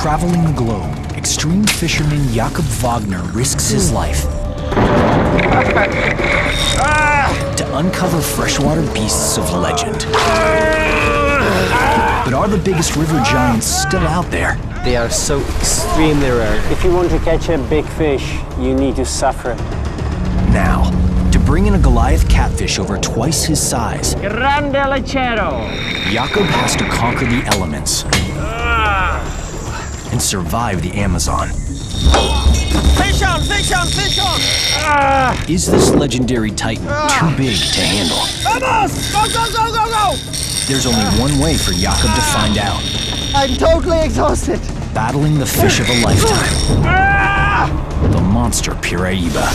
Traveling the globe, extreme fisherman Jakob Wagner risks his life to uncover freshwater beasts of legend. But are the biggest river giants still out there? They are so extremely rare. If you want to catch a big fish, you need to suffer. Now, to bring in a Goliath catfish over twice his size, Grande lechero. Jakob has to conquer the elements and survive the Amazon. Fish on, fish on, fish on! Is this legendary titan too big to handle? Vamos! Go, go, go, go, go! There's only one way for Jakob to find out. I'm totally exhausted. Battling the fish of a lifetime. The monster Piraiba.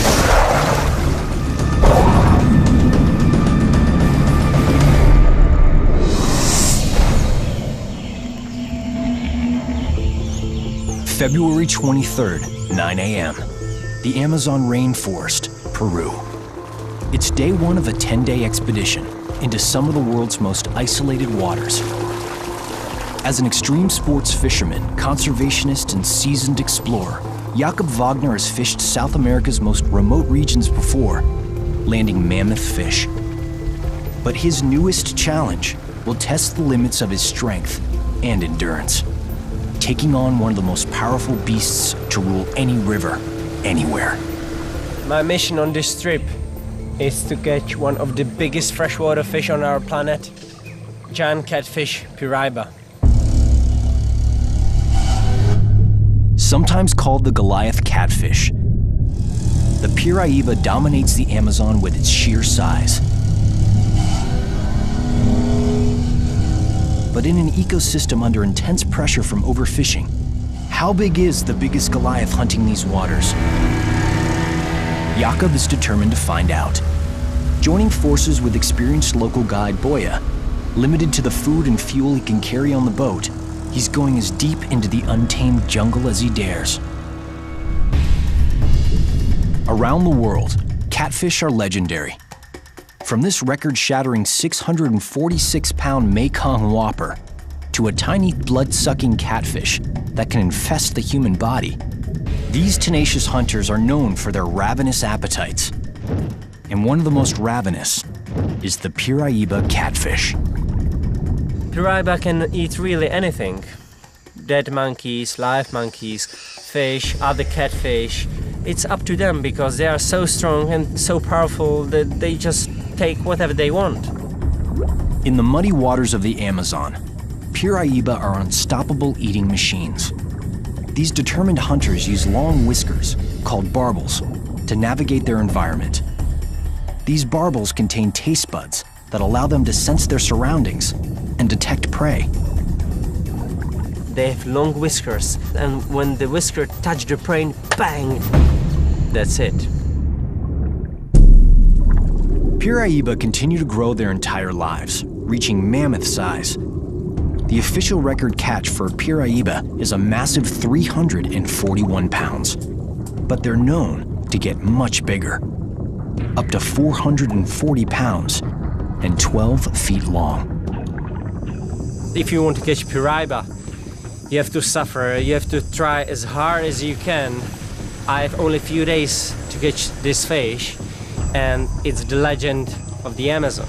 February 23rd, 9 a.m. The Amazon rainforest, Peru. It's day one of a 10-day expedition into some of the world's most isolated waters. As an extreme sports fisherman, conservationist, and seasoned explorer, Jakob Wagner has fished South America's most remote regions before, landing mammoth fish. But his newest challenge will test the limits of his strength and endurance, taking on one of the most powerful beasts to rule any river, anywhere. My mission on this trip is to catch one of the biggest freshwater fish on our planet, giant catfish Piraiba. Sometimes called the Goliath catfish, the Piraiba dominates the Amazon with its sheer size. But in an ecosystem under intense pressure from overfishing, how big is the biggest Goliath hunting these waters? Jakob is determined to find out. Joining forces with experienced local guide Boya, limited to the food and fuel he can carry on the boat, he's going as deep into the untamed jungle as he dares. Around the world, catfish are legendary. From this record-shattering 646-pound Mekong Whopper to a tiny blood-sucking catfish that can infest the human body, these tenacious hunters are known for their ravenous appetites. And one of the most ravenous is the Piraiba catfish. Piraiba can eat really anything. Dead monkeys, live monkeys, fish, other catfish. It's up to them because they are so strong and so powerful that they just take whatever they want. In the muddy waters of the Amazon, Piraiba are unstoppable eating machines. These determined hunters use long whiskers, called barbels, to navigate their environment. These barbels contain taste buds that allow them to sense their surroundings and detect prey. They have long whiskers, and when the whisker touch the prey, bang! That's it. Piraiba continue to grow their entire lives, reaching mammoth size. The official record catch for Piraiba is a massive 341 pounds, but they're known to get much bigger, up to 440 pounds and 12 feet long. If you want to catch Piraiba, you have to suffer, you have to try as hard as you can. I have only a few days to catch this fish, and it's the legend of the Amazon.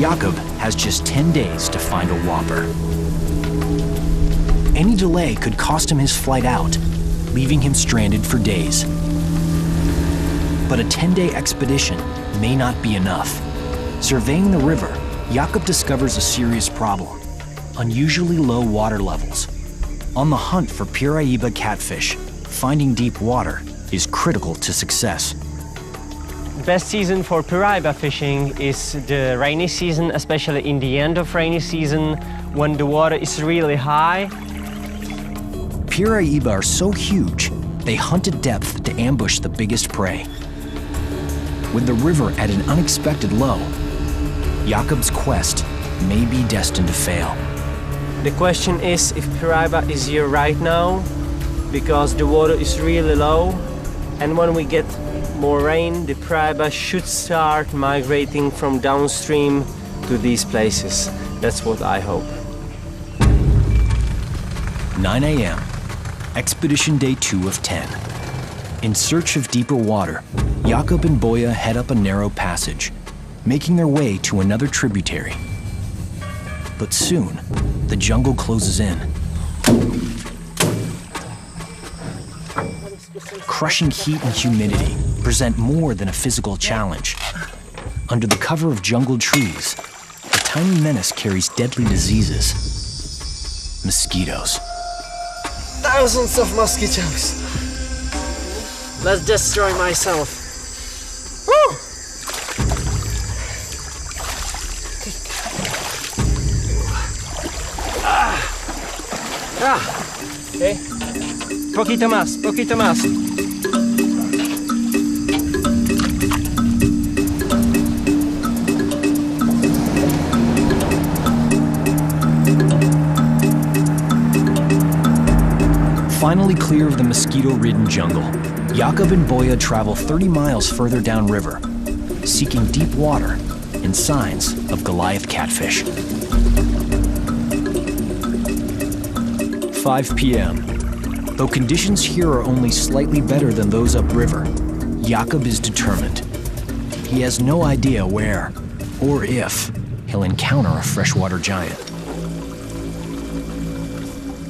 Jakob has just 10 days to find a whopper. Any delay could cost him his flight out, leaving him stranded for days. But a 10-day expedition may not be enough. Surveying the river, Jakob discovers a serious problem: unusually low water levels. On the hunt for Piraiba catfish, finding deep water is critical to success. Best season for Piraiba fishing is the rainy season, especially in the end of rainy season when the water is really high. Piraiba are so huge, they hunt at depth to ambush the biggest prey. With the river at an unexpected low, Jakob's quest may be destined to fail. The question is if Piraiba is here right now, because the water is really low, and when we get more rain, the Piraiba should start migrating from downstream to these places. That's what I hope. 9 a.m. Expedition Day 2 of 10. In search of deeper water, Jakob and Boya head up a narrow passage, making their way to another tributary. But soon, the jungle closes in. Crushing heat and humidity present more than a physical challenge. Under the cover of jungle trees, a tiny menace carries deadly diseases. Mosquitoes. Thousands of mosquitoes. Let's destroy myself. Woo! Okay. Poquito más, poquito más. Finally clear of the mosquito-ridden jungle, Jakob and Boya travel 30 miles further downriver, seeking deep water and signs of Goliath catfish. 5 p.m. Though conditions here are only slightly better than those upriver, Jakob is determined. He has no idea where or if he'll encounter a freshwater giant.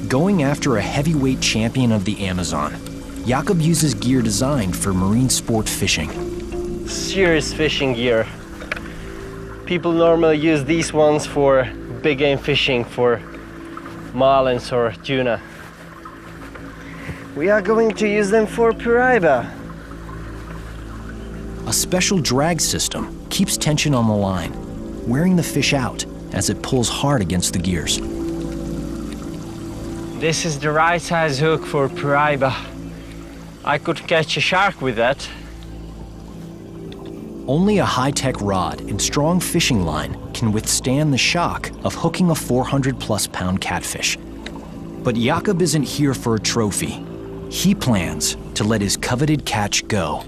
Going after a heavyweight champion of the Amazon, Jakob uses gear designed for marine sport fishing. Serious fishing gear. People normally use these ones for big game fishing, for marlins or tuna. We are going to use them for piraiba. A special drag system keeps tension on the line, wearing the fish out as it pulls hard against the gears. This is the right size hook for piraiba. I could catch a shark with that. Only a high-tech rod and strong fishing line can withstand the shock of hooking a 400-plus pound catfish. But Jakob isn't here for a trophy. He plans to let his coveted catch go.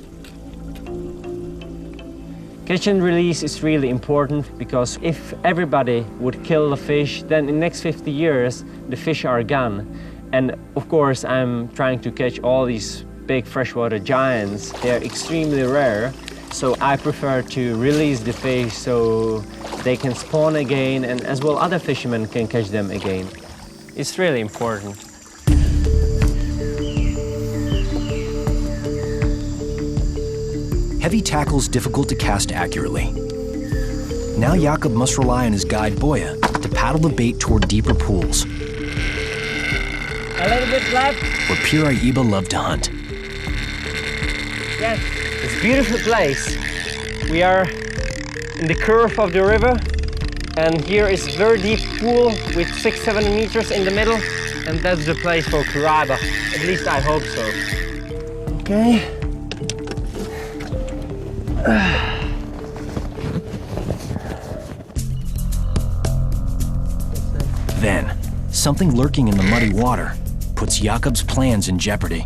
Catch and release is really important, because if everybody would kill the fish, then in the next 50 years the fish are gone. And of course I'm trying to catch all these big freshwater giants. They're extremely rare, so I prefer to release the fish so they can spawn again, and as well other fishermen can catch them again. It's really important. Heavy tackle's difficult to cast accurately. Now Jakob must rely on his guide Boya to paddle the bait toward deeper pools, A little bit left. where piraiba love to hunt. Yes, it's a beautiful place. We are in the curve of the river, and here is a very deep pool with 6-7 meters in the middle, and that's the place for piraiba. At least I hope so. Okay. Then, something lurking in the muddy water puts Jakob's plans in jeopardy.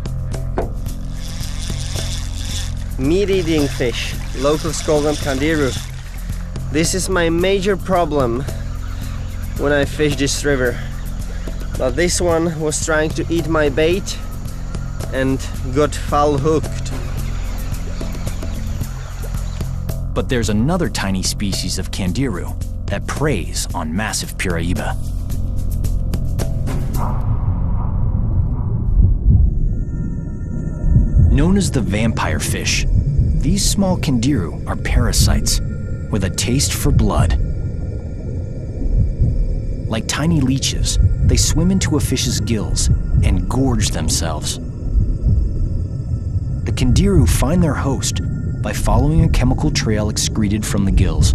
Meat-eating fish. Locals call them kandiru. This is my major problem when I fish this river. But this one was trying to eat my bait and got foul hooked. But there's another tiny species of kandiru that preys on massive piraiba. Known as the vampire fish, these small kandiru are parasites with a taste for blood. Like tiny leeches, they swim into a fish's gills and gorge themselves. The kandiru find their host by following a chemical trail excreted from the gills.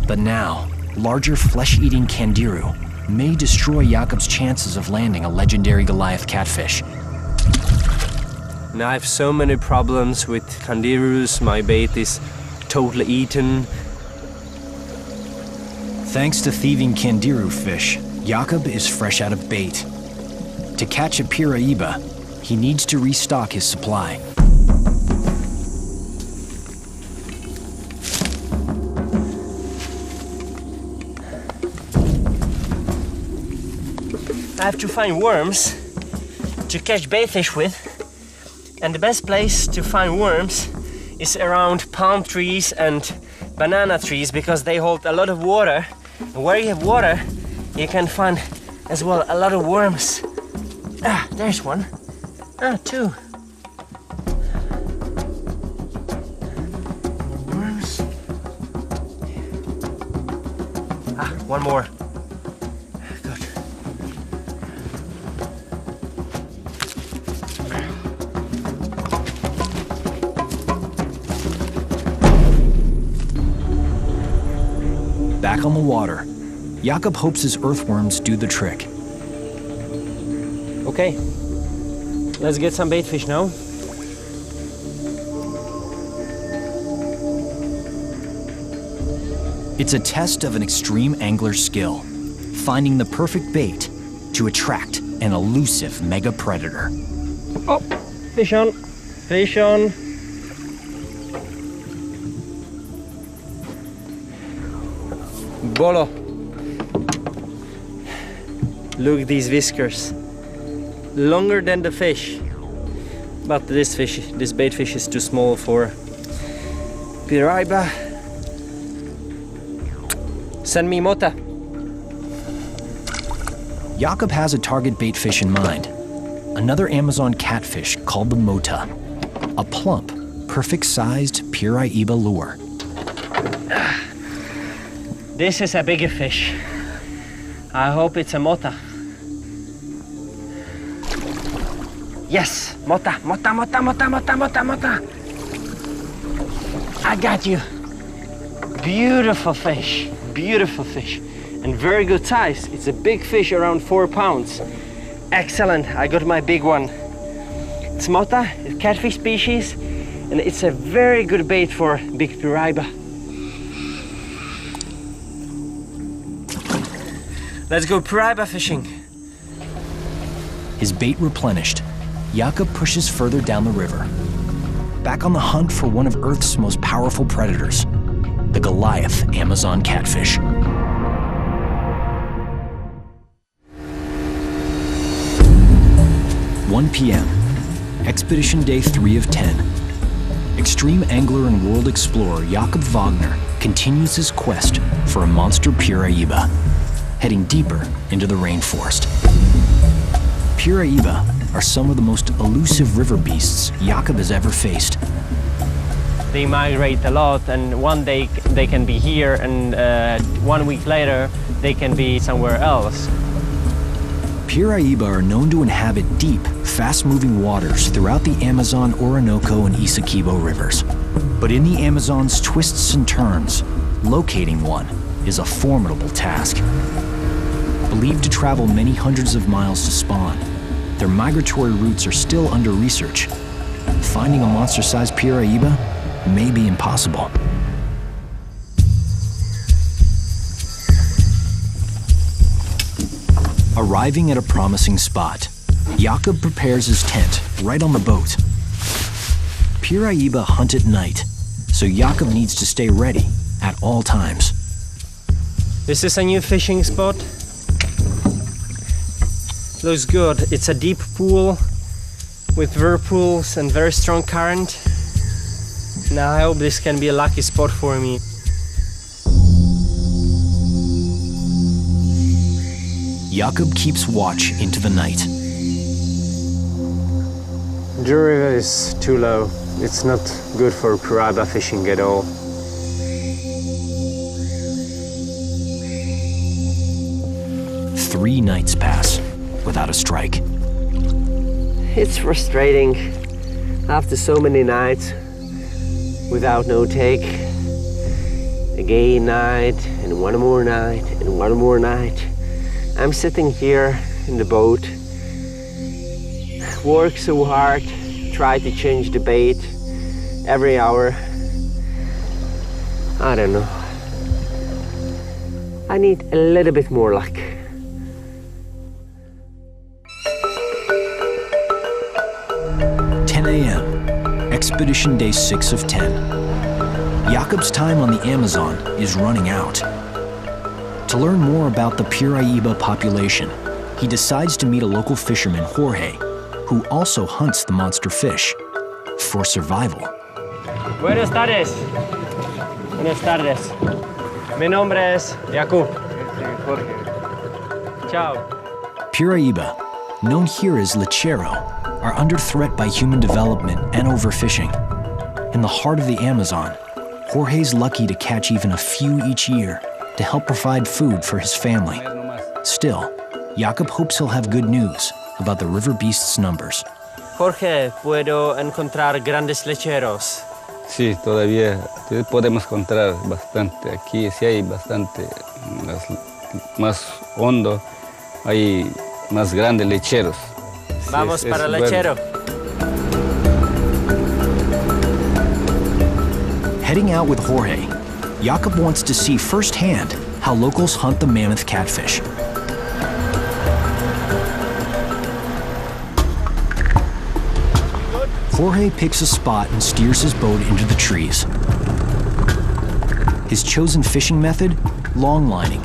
But now, larger flesh-eating kandiru may destroy Jakob's chances of landing a legendary Goliath catfish. Now I have so many problems with kandirus. My bait is totally eaten. Thanks to thieving kandiru fish, Jakob is fresh out of bait. To catch a piraiba, he needs to restock his supply. I have to find worms to catch baitfish with. And the best place to find worms is around palm trees and banana trees because they hold a lot of water. And where you have water, you can find as well a lot of worms. Ah, there's one. Ah, two. Worms. Ah, one more. Good. Back on the water, Jakob hopes his earthworms do the trick. Okay, let's get some baitfish now. It's a test of an extreme angler's skill, finding the perfect bait to attract an elusive mega predator. Oh, fish on, fish on. Bolo. Look at these whiskers. Longer than the fish. But this bait fish is too small for piraiba. Send me mota. Jakob has a target bait fish in mind. Another Amazon catfish called the mota. A plump, perfect-sized piraiba lure. This is a bigger fish. I hope it's a mota. Yes, mota, mota, mota, mota, mota, mota, mota. I got you. Beautiful fish, and very good size. It's a big fish, around 4 pounds. Excellent, I got my big one. It's mota, a catfish species, and it's a very good bait for big piraiba. Let's go piraiba fishing. His bait replenished, Jakob pushes further down the river. Back on the hunt for one of Earth's most powerful predators, the Goliath Amazon catfish. "1 p.m., Expedition Day 3 of 10. Extreme angler and world explorer Jakob Wagner continues his quest for a monster piraiba, heading deeper into the rainforest. Piraiba are some of the most elusive river beasts Jakob has ever faced. They migrate a lot, and one day they can be here, and 1 week later they can be somewhere else. Piraiba are known to inhabit deep, fast-moving waters throughout the Amazon, Orinoco, and Essequibo rivers. But in the Amazon's twists and turns, locating one is a formidable task. Believed to travel many hundreds of miles to spawn, their migratory routes are still under research. Finding a monster-sized piraiba may be impossible. Arriving at a promising spot, Jakob prepares his tent right on the boat. Piraiba hunt at night, so Jakob needs to stay ready at all times. This is a new fishing spot. Looks good. It's a deep pool with whirlpools and very strong current. Now I hope this can be a lucky spot for me. Jakob keeps watch into the night. The river is too low. It's not good for piraiba fishing at all. Three nights pass without a strike. It's frustrating after so many nights without no take. Again night, and one more night, and one more night. I'm sitting here in the boat, work so hard, try to change the bait every hour. I don't know. I need a little bit more luck. Expedition Day 6 of 10. Jakob's time on the Amazon is running out. To learn more about the piraiba population, he decides to meet a local fisherman, Jorge, who also hunts the monster fish for survival. Buenas tardes. Buenas tardes. Mi nombre es Jakub. Ciao. Piraiba, known here as lechero, are under threat by human development and overfishing. In the heart of the Amazon, Jorge's lucky to catch even a few each year to help provide food for his family. Still, Jakub hopes he'll have good news about the river beast's numbers. Jorge, ¿puedo encontrar grandes lecheros? Sí, todavía podemos encontrar bastante. Aquí sí hay bastante, más hondo, hay más grandes lecheros. Vamos Sí, para el bueno. lechero. Heading out with Jorge, Jakub wants to see firsthand how locals hunt the mammoth catfish. Jorge picks a spot and steers his boat into the trees. His chosen fishing method? Long lining.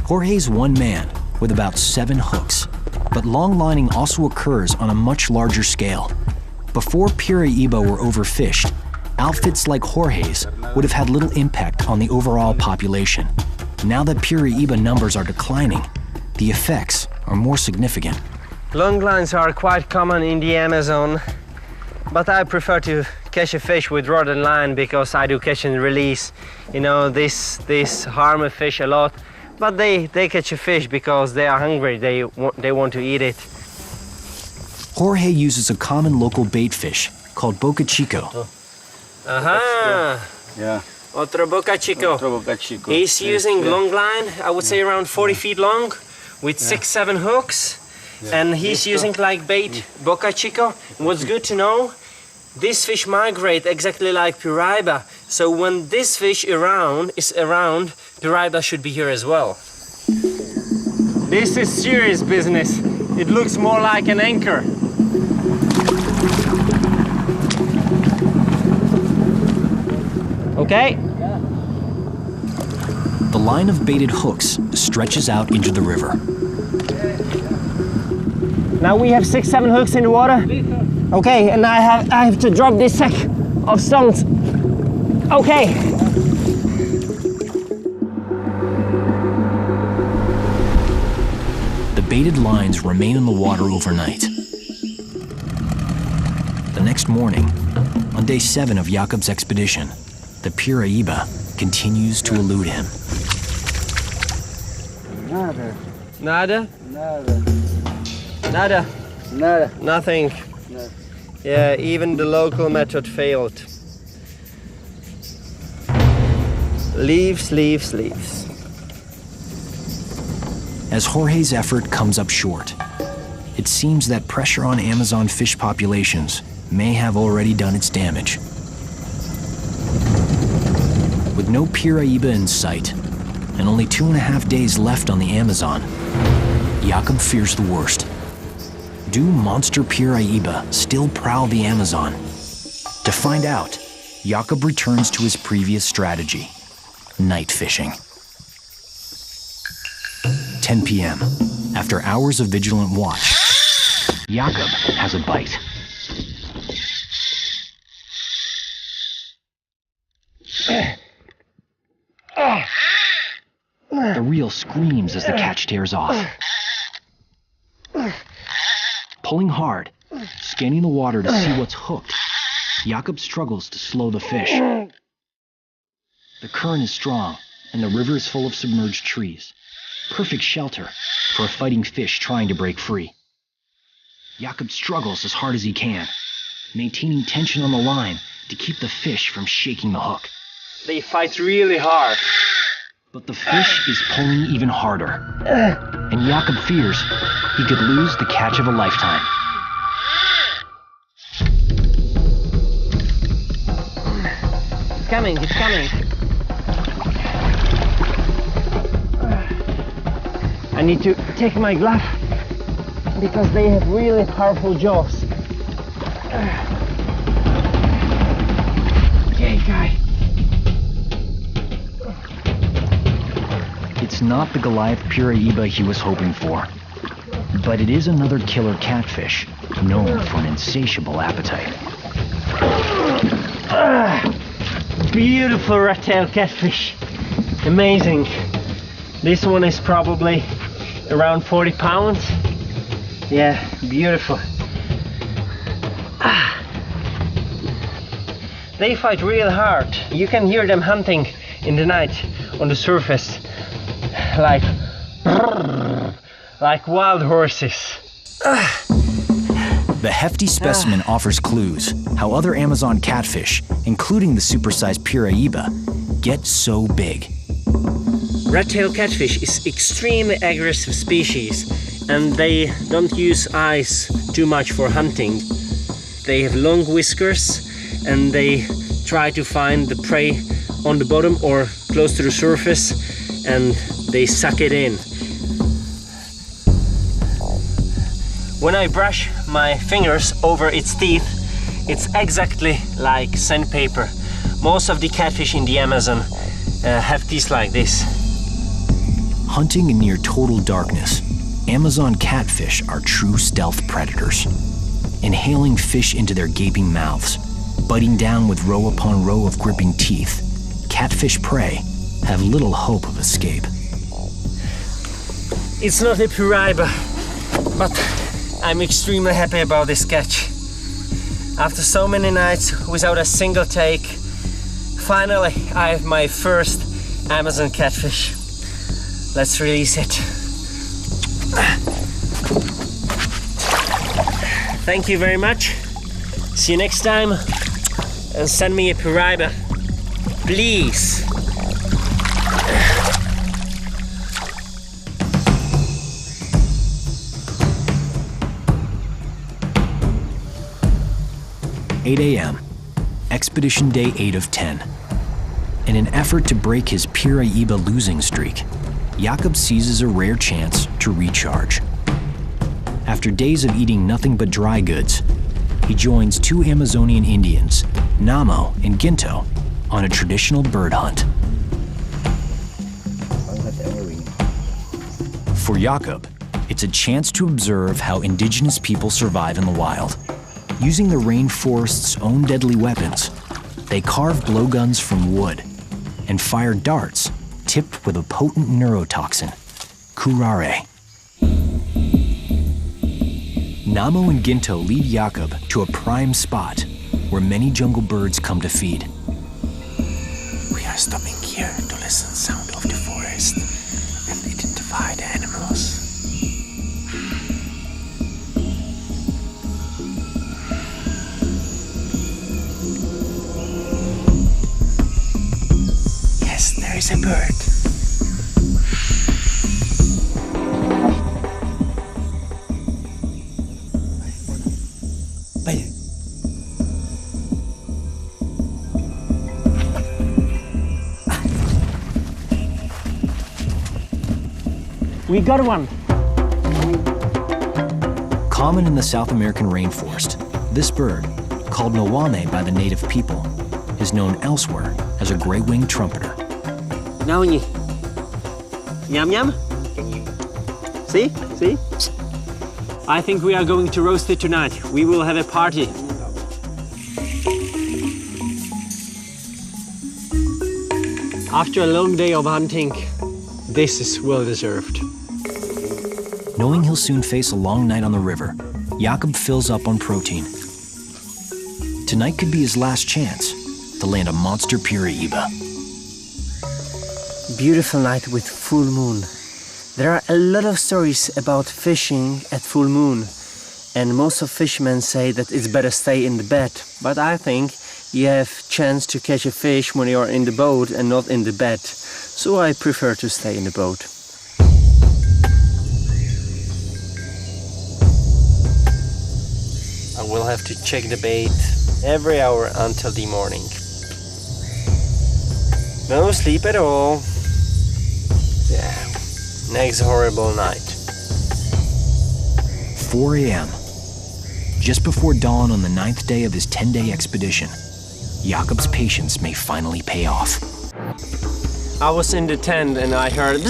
Jorge's one man with about 7 hooks, but long lining also occurs on a much larger scale. Before Piraiba were overfished, outfits like Jorge's would have had little impact on the overall population. Now that Piraiba numbers are declining, the effects are more significant. Long lines are quite common in the Amazon, but I prefer to catch a fish with rod and line because I do catch and release. You know, this harm a fish a lot, but they catch a fish because they are hungry, they want to eat it. Jorge uses a common local bait fish called boca chico. Aha! Yeah. Otro boca chico. Otro boca chico. He's using Yeah. long line, I would say around 40 feet long, with 6-7 hooks. And he's using like bait boca chico. What's good to know, this fish migrate exactly like Piraiba. So when this fish is around, Piraiba should be here as well. This is serious business. It looks more like an anchor. Okay? The line of baited hooks stretches out into the river. Now we have 6-7 hooks in the water. Okay, and I have to drop this sack of stones. Okay. The baited lines remain in the water overnight. The next morning, on day 7 of Jakub's expedition, the Piraiba continues to elude him. Nada, Nada? nada, Nada. nada. Nothing. No. Yeah, even the local method failed. Leaves, leaves, leaves. As Jorge's effort comes up short, it seems that pressure on Amazon fish populations may have already done its damage. With no Piraiba in sight, and only 2.5 days left on the Amazon, Jakub fears the worst. Do monster Piraiba still prowl the Amazon? To find out, Jakub returns to his previous strategy, night fishing. 10 p.m. After hours of vigilant watch, Jakub has a bite. The reel screams as the catch tears off. Pulling hard, scanning the water to see what's hooked, Jakub struggles to slow the fish. The current is strong, and the river is full of submerged trees. Perfect shelter for a fighting fish trying to break free. Jakub struggles as hard as he can, maintaining tension on the line to keep the fish from shaking the hook. They fight really hard. But the fish is pulling even harder, and Jakub fears he could lose the catch of a lifetime. It's coming, it's coming. I need to take my glove because they have really powerful jaws. Okay, guy. It's not the Goliath Piraiba he was hoping for. But it is another killer catfish, known for an insatiable appetite. Beautiful red-tailed catfish. Amazing. This one is probably around 40 pounds. Yeah, beautiful. They fight real hard. You can hear them hunting in the night on the surface, like wild horses. The hefty specimen offers clues how other Amazon catfish, including the supersized Piraiba, get so big. Red-tailed catfish is extremely aggressive species, and they don't use eyes too much for hunting. They have long whiskers and they try to find the prey on the bottom or close to the surface, and they suck it in. When I brush my fingers over its teeth, it's exactly like sandpaper. Most of the catfish in the Amazon have teeth like this. Hunting in near total darkness, Amazon catfish are true stealth predators. Inhaling fish into their gaping mouths, biting down with row upon row of gripping teeth, catfish prey have little hope of escape. It's not a Piraiba, but I'm extremely happy about this catch. After so many nights without a single take, finally I have my first Amazon catfish. Let's release it. Thank you very much. See you next time. And send me a Piraiba, please. "8 a.m., Expedition Day 8 of 10. In an effort to break his Piraiba losing streak, Jakob seizes a rare chance to recharge. After days of eating nothing but dry goods, he joins two Amazonian Indians, Namo and Ginto, on a traditional bird hunt. For Jakob, it's a chance to observe how indigenous people survive in the wild. Using the rainforest's own deadly weapons, they carve blowguns from wood and fire darts tipped with a potent neurotoxin, curare. Namo and Ginto lead Jakob to a prime spot where many jungle birds come to feed. We are stopping here to listen to the sound of the forest and identify the animals. Yes, there is a bird. We got one. Common in the South American rainforest, this bird, called Nawame by the native people, is known elsewhere as a gray-winged trumpeter. Now, yum yum. See? See? I think we are going to roast it tonight. We will have a party. After a long day of hunting, this is well deserved. Knowing he'll soon face a long night on the river, Jakob fills up on protein. Tonight could be his last chance to land a monster Piraiba. Beautiful night with full moon. There are a lot of stories about fishing at full moon, and most of fishermen say that it's better stay in the bed, but I think you have chance to catch a fish when you are in the boat and not in the bed, so I prefer to stay in the boat. I will have to check the bait every hour until the morning. No sleep at all. Yeah, next horrible night. 4 a.m. Just before dawn on the 9th day of his 10-day expedition, Jakob's patience may finally pay off. I was in the tent and I heard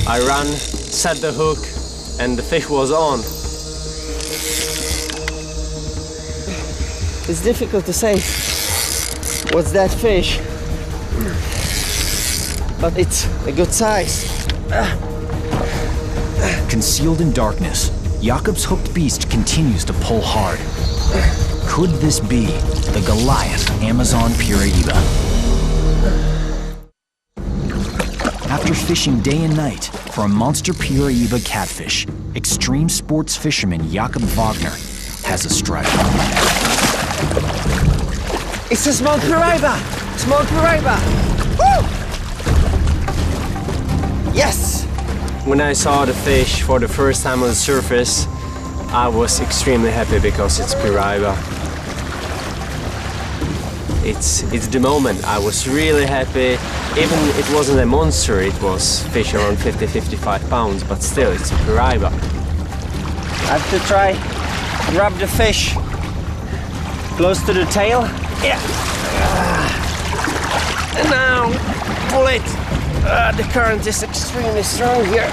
I ran, set the hook, and the fish was on. It's difficult to say what's that fish, but it's a good size. Concealed in darkness, Jakob's hooked beast continues to pull hard. Could this be the Goliath Amazon Piraiba? After fishing day and night for a monster Piraiba catfish, extreme sports fisherman Jakob Wagner has a strike. It's a small Piraiba! Small Piraiba! Woo! Yes! When I saw the fish for the first time on the surface, I was extremely happy because it's Piraiba. It's the moment. I was really happy. Even it wasn't a monster, it was fish around 50-55 pounds, but still, it's a Piraiba. I have to try grab the fish close to the tail. Yeah. And now pull it. The current is extremely strong here.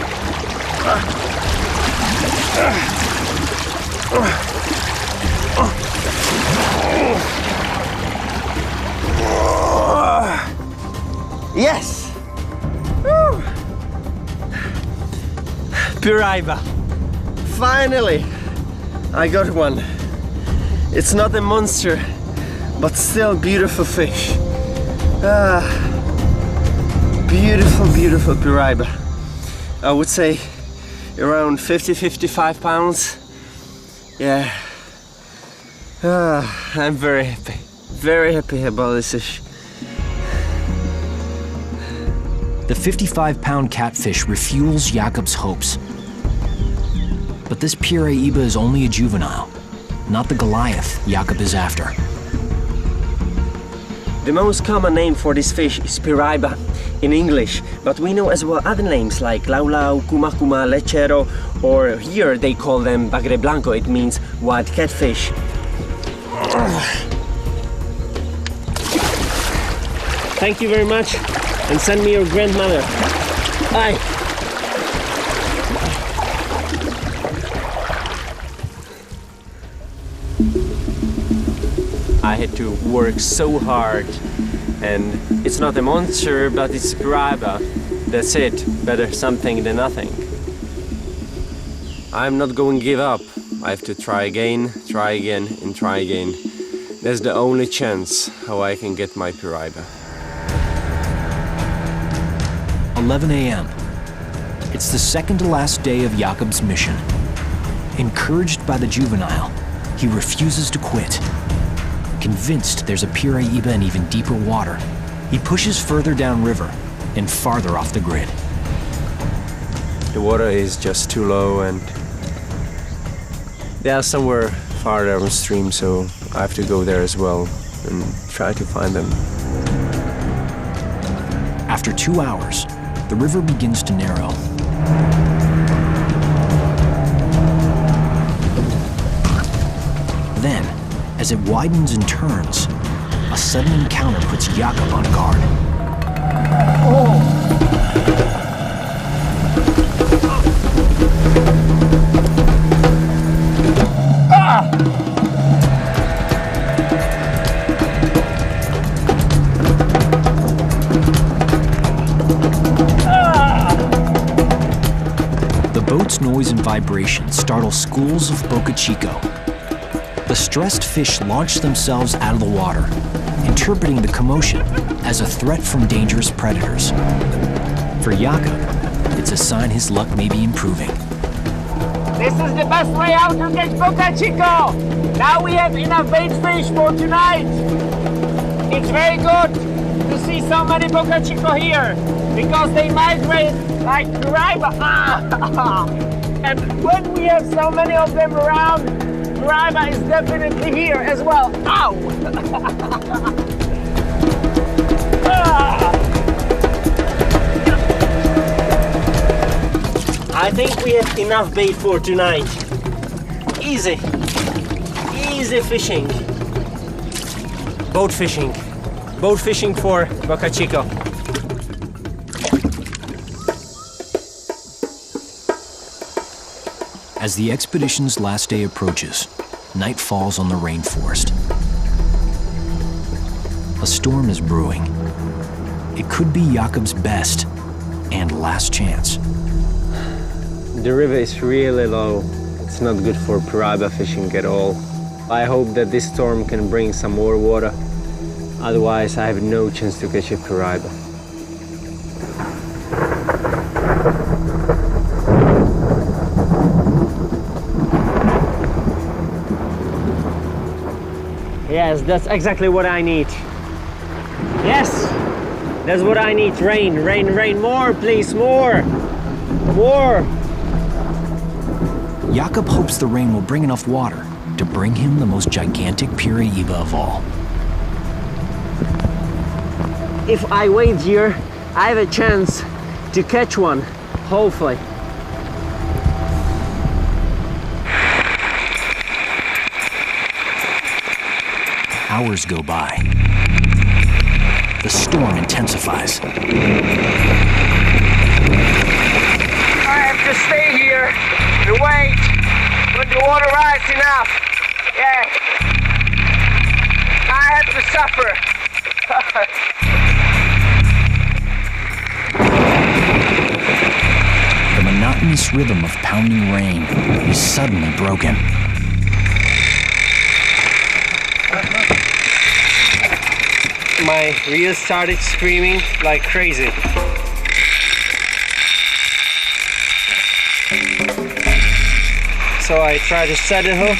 Yes! Woo. Piraiba. Finally! I got one. It's not a monster, but still beautiful fish. Beautiful, beautiful Piraiba. I would say around 50-55 pounds. Yeah. I'm very happy about this fish. The 55-pound catfish refuels Jakob's hopes. But this Piraiba is only a juvenile, not the Goliath Jakob is after. The most common name for this fish is Piraiba in English, but we know as well other names like laulau, kuma, lechero, or here they call them bagre blanco. It means wild catfish. Thank you very much, and send me your grandmother. Bye. I had to work so hard, and it's not a monster, but it's a Piraiba. That's it. Better something than nothing. I'm not going to give up. I have to try again, and try again. That's the only chance how I can get my Piraiba. 11 a.m. It's the second to last day of Jakob's mission. Encouraged by the juvenile, he refuses to quit. Convinced there's a Piraiba in even deeper water, he pushes further downriver and farther off the grid. The water is just too low, and they are somewhere far downstream, so I have to go there as well and try to find them. After 2 hours, the river begins to narrow. Then, as it widens and turns, a sudden encounter puts Jakob on guard. The boat's noise and vibration startle schools of Boca Chico. The stressed fish launch themselves out of the water, interpreting the commotion as a threat from dangerous predators. For Jakob, it's a sign his luck may be improving. This is the best way out to get Boca Chico. Now we have enough bait fish for tonight. It's very good to see so many Boca Chico here because they migrate like Piraiba. And when we have so many of them around, Piraiba is definitely here as well. Ow! I think we have enough bait for tonight. Easy fishing. Boat fishing for Boca Chico. As the expedition's last day approaches, night falls on the rainforest. A storm is brewing. It could be Jakob's best and last chance. The river is really low. It's not good for piraiba fishing at all. I hope that this storm can bring some more water. Otherwise, I have no chance to catch a piraiba. Yes, that's exactly what I need. Yes, that's what I need. Rain, rain, rain. More, please, more. More. Jakob hopes the rain will bring enough water to bring him the most gigantic piraiba of all. If I wait here, I have a chance to catch one, hopefully. Hours go by. The storm intensifies. I have to stay here and wait when the water rises enough. Yeah. I have to suffer. The monotonous rhythm of pounding rain is suddenly broken. My reel started screaming like crazy. So I tried to set the hook.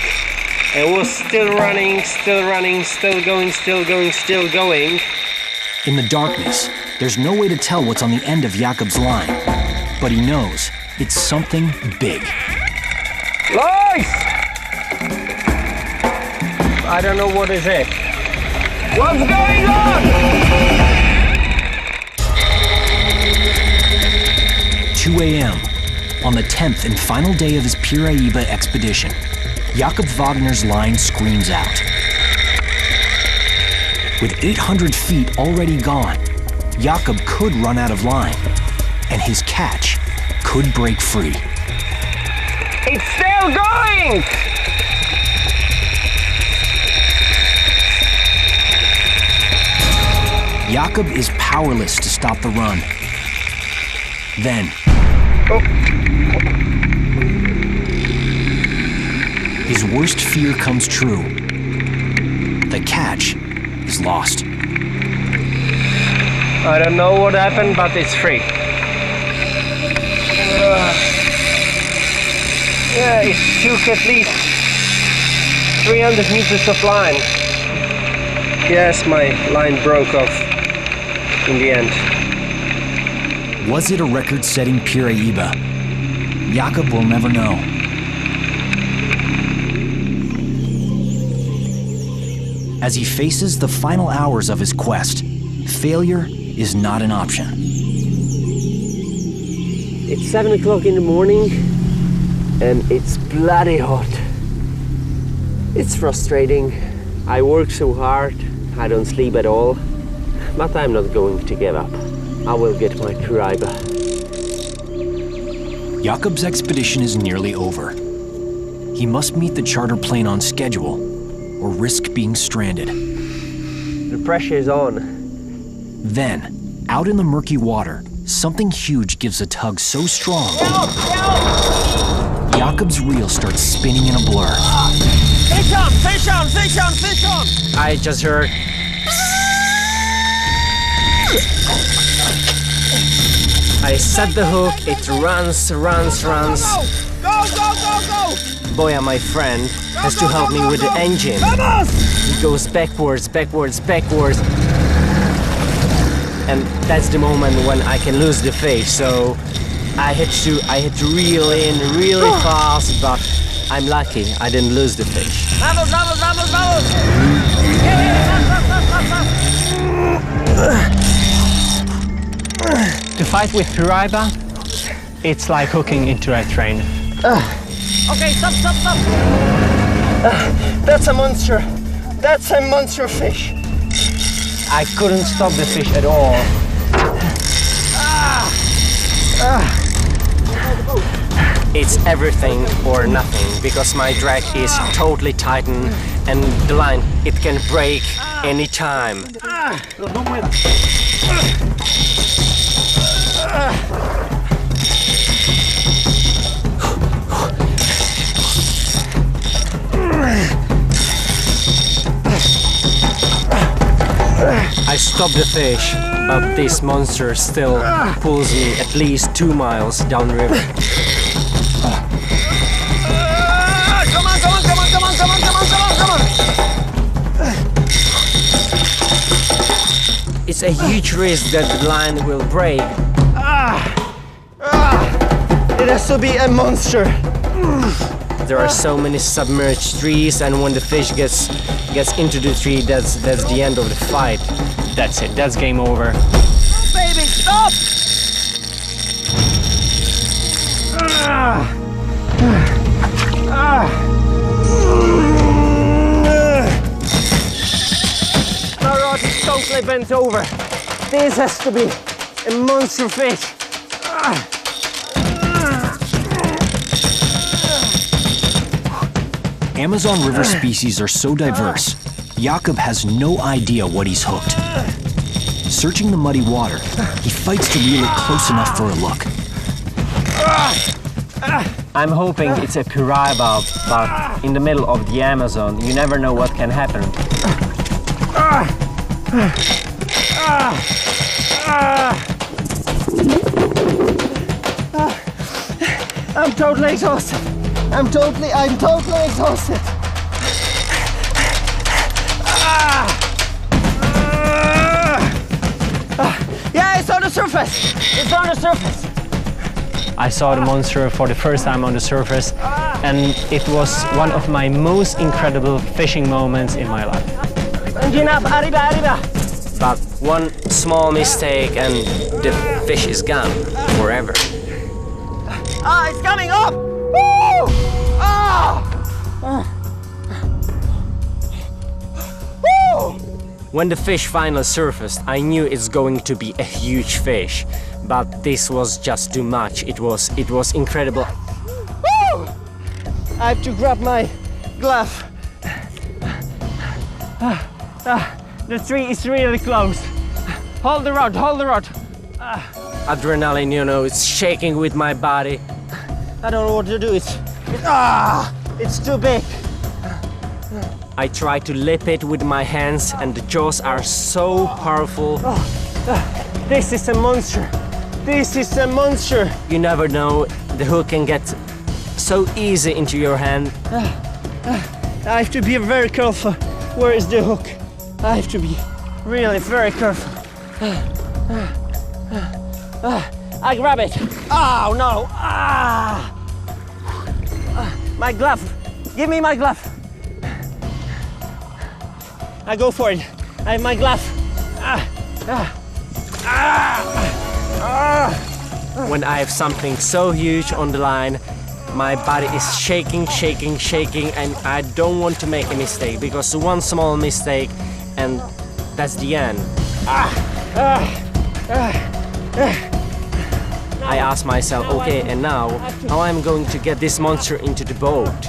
It was still running, still running, still going, still going, still going. In the darkness, there's no way to tell what's on the end of Jakob's line, but he knows it's something big. Nice! I don't know what is it. What's going on? 2 a.m. on the 10th and final day of his piraiba expedition, Jakob Wagner's line screams out. With 800 feet already gone, Jakob could run out of line, and his catch could break free. It's still going! Jakob is powerless to stop the run. Then, his worst fear comes true. The catch is lost. I don't know what happened, but it's free. Yeah, it took at least 300 meters of line. Yes, my line broke off in the end. Was it a record-setting piraiba? Jakob will never know. As he faces the final hours of his quest, failure is not an option. It's 7 o'clock in the morning and it's bloody hot. It's frustrating. I work so hard, I don't sleep at all, but I'm not going to give up. I will get my piraiba. Jakob's expedition is nearly over. He must meet the charter plane on schedule or risk being stranded. The pressure is on. Then, out in the murky water, something huge gives a tug so strong, Jakob's reel starts spinning in a blur. Fish on, fish on, fish on, fish on! I just heard. I set the hook, it runs. Go, go, go, go! Boya, my friend, has to help me with the engine. He goes backwards. And that's the moment when I can lose the fish. So I had to reel in really fast, but I'm lucky I didn't lose the fish. Vamos, vamos, vamos, vamos! To fight with piraiba, it's like hooking into a train. Okay, stop! That's a monster. That's a monster fish. I couldn't stop the fish at all. it's everything or nothing, because my drag is totally tightened and the line, it can break any time. I stop the fish, but this monster still pulls me at least 2 miles downriver. Come on, come on, come on, come on, come on, come on, come on, come on! It's a huge risk that the line will break. It has to be a monster. There are so many submerged trees, and when the fish gets into the tree, that's the end of the fight. That's it. That's game over. Baby, stop! My rod is totally bent over. This has to be a monster fish. Amazon River species are so diverse, Jakob has no idea what he's hooked. Searching the muddy water, he fights to reel it close enough for a look. I'm hoping it's a piraiba, but in the middle of the Amazon, you never know what can happen. I'm totally exhausted. I'm totally exhausted. Yeah, it's on the surface. It's on the surface. I saw the monster for the first time on the surface, and it was one of my most incredible fishing moments in my life. Engine up, arriba, arriba. But one small mistake and the fish is gone forever. Ah, it's coming up. Woo! Ah! Woo! When the fish finally surfaced, I knew it's going to be a huge fish, but this was just too much. It was incredible. Woo! I have to grab my glove. The tree is really close. Hold the rod, hold the rod. Adrenaline, you know, it's shaking with my body. I don't know what to do. It's too big. I try to lip it with my hands, and the jaws are so powerful. This is a monster. This is a monster. You never know, the hook can get so easy into your hand. I have to be very careful. Where is the hook? I have to be really very careful. I grab it. Oh no! My glove. Give me my glove. I go for it. I have my glove. When I have something so huge on the line, my body is shaking, shaking, shaking, and I don't want to make a mistake, because one small mistake and that's the end. I ask myself, okay, and now, how I'm going to get this monster into the boat?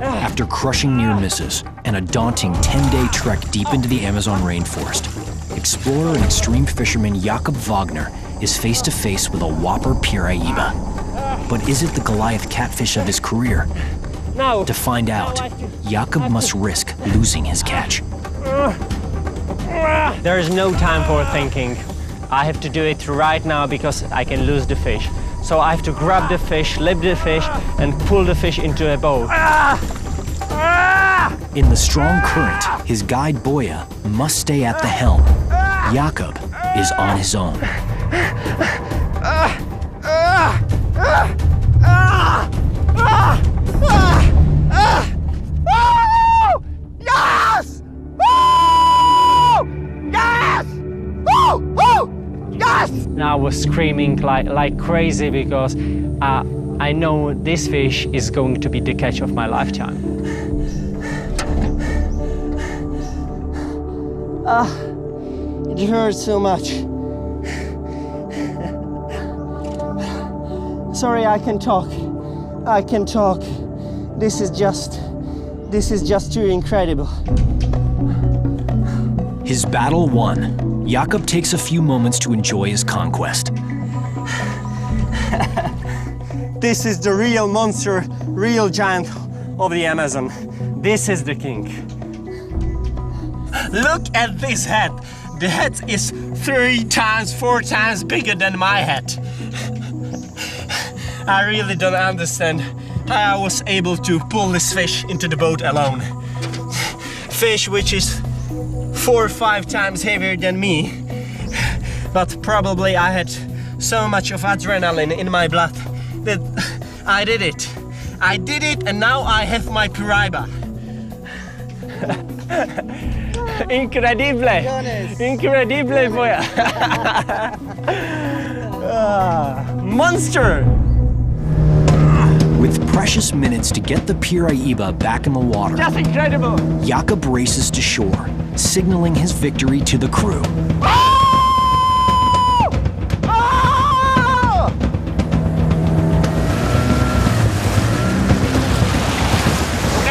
After crushing near misses and a daunting 10-day trek deep into the Amazon rainforest, explorer and extreme fisherman Jakob Wagner is face to face with a whopper piraiba. But is it the Goliath catfish of his career? Now. To find out, Jakob must risk losing his catch. There is no time for thinking. I have to do it right now because I can lose the fish. So I have to grab the fish, lip the fish, and pull the fish into a boat. In the strong current, his guide Boya must stay at the helm. Jakob is on his own. Yes! Woo! Yes! Woo! Woo! Yes! I was screaming like crazy because I know this fish is going to be the catch of my lifetime. It hurts so much. Sorry, I can talk. I can talk. This is just too incredible. His battle won. Jakob takes a few moments to enjoy his conquest. This is the real monster, real giant of the Amazon. This is the king. Look at this head. The head is 3 times, 4 times bigger than my head. I really don't understand how I was able to pull this fish into the boat alone. Fish which is 4 or 5 times heavier than me. But probably I had so much of adrenaline in my blood that I did it. I did it, and now I have my Piraiba. Incredible! Incredible, boy! Monster! With precious minutes to get the Piraiba back in the water, Just incredible! Jakob races to shore, signaling his victory to the crew.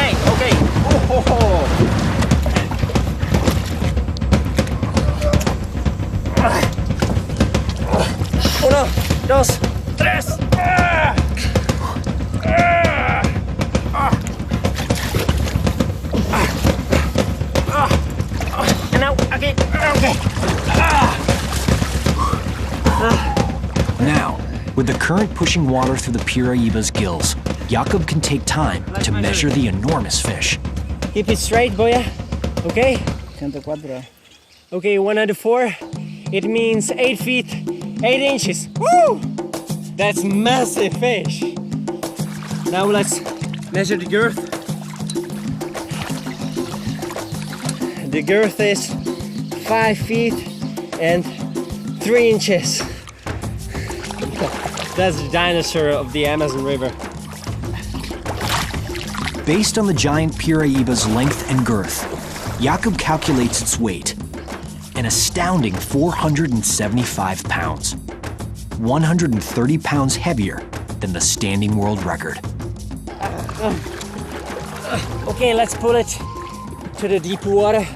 Okay. Uno, dos, tres. And now, okay. Now, with the current pushing water through the Piraiba's gills, Jakob can take time to measure the enormous fish. Keep it straight, boya. Okay? 104. Okay, 104. It means 8 feet, 8 inches. Woo! That's massive fish. Now let's measure the girth. The girth is 5 feet and 3 inches. That's the dinosaur of the Amazon River. Based on the giant Piraiba's length and girth, Jakob calculates its weight. An astounding 475 pounds. 130 pounds heavier than the standing world record. Okay, let's pull it to the deep water.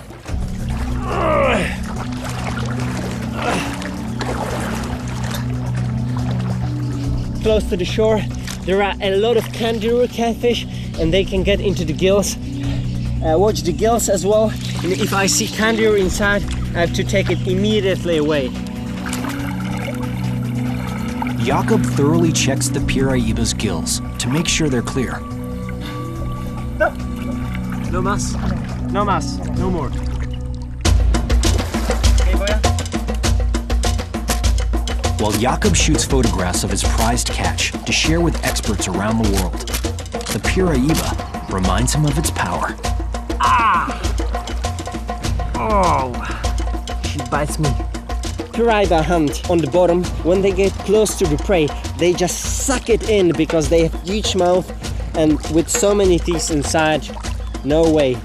Close to the shore, there are a lot of kangaroo catfish, and they can get into the gills. Watch the gills as well, and if I see kangaroo inside, I have to take it immediately away. Jakob thoroughly checks the Piraiba's gills to make sure they're clear. No mas, no more. Okay, boya. While Jakob shoots photographs of his prized catch to share with experts around the world, the Piraiba reminds him of its power. Oh, she bites me. Piraiba hunt on the bottom. When they get close to the prey, they just suck it in because they have huge mouth, and with so many teeth inside, no way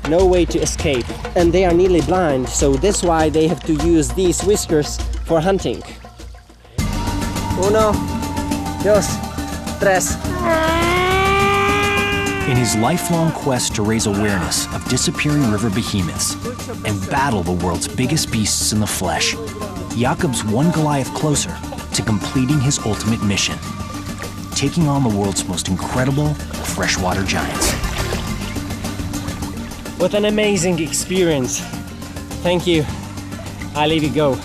to escape. And they are nearly blind, so that's why they have to use these whiskers for hunting. Uno, dos, tres. In his lifelong quest to raise awareness of disappearing river behemoths and battle the world's biggest beasts in the flesh, Jakob's one Goliath closer to completing his ultimate mission, taking on the world's most incredible freshwater giants. What an amazing experience. Thank you. I leave you go.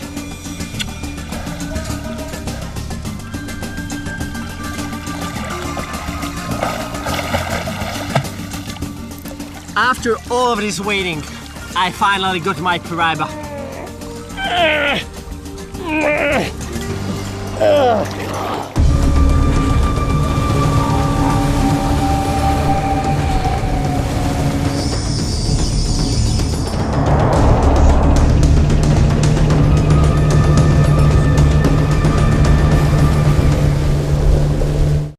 After all of this waiting, I finally got my Piraiba.